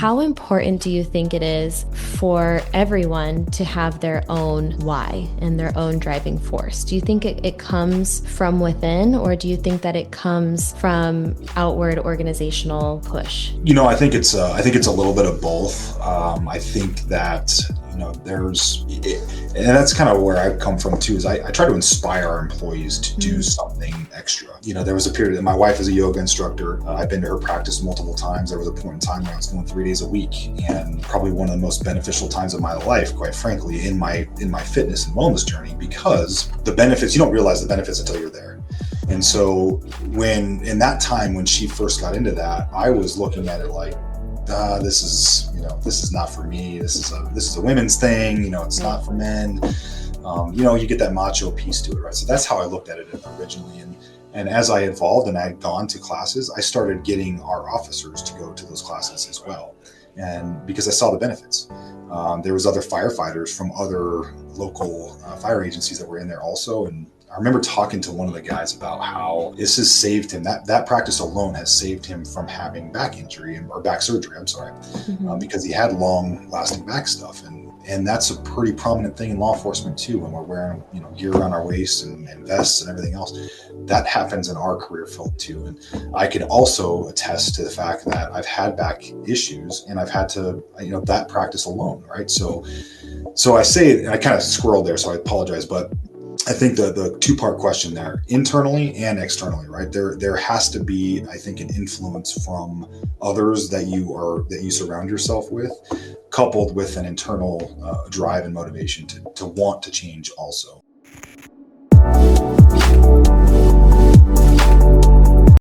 How important do you think it is for everyone to have their own why and their own driving force? Do you think it comes from within, or do you think that it comes from outward organizational push? I think it's a little bit of both. I think that and that's kind of where I come from too. Is I try to inspire our employees to do something extra. There was a period that my wife is a yoga instructor. I've been to her practice multiple times. There was a point in time where I was going 3 days a week, and probably one of the most beneficial times of my life, quite frankly, in my fitness and wellness journey, because the benefits, you don't realize the benefits until you're there. And so in that time when she first got into that, I was looking at it like, this is not for me. This is a women's thing. It's not for men. You get that macho piece to it, right? So that's how I looked at it originally. And as I evolved and I had gone to classes, I started getting our officers to go to those classes as well. And because I saw the benefits, there was other firefighters from other local fire agencies that were in there also. And I remember talking to one of the guys about how this has saved him. That practice alone has saved him from having back injury or back surgery. I'm sorry, because he had long-lasting back stuff, and that's a pretty prominent thing in law enforcement too. When we're wearing gear around our waist and vests and everything else, that happens in our career field too. And I can also attest to the fact that I've had back issues, and I've had to that practice alone, right? So I say, I kind of squirreled there, so I apologize, but I think the two-part question there, internally and externally, right? There has to be, I think, an influence from others that you surround yourself with, coupled with an internal drive and motivation to want to change also.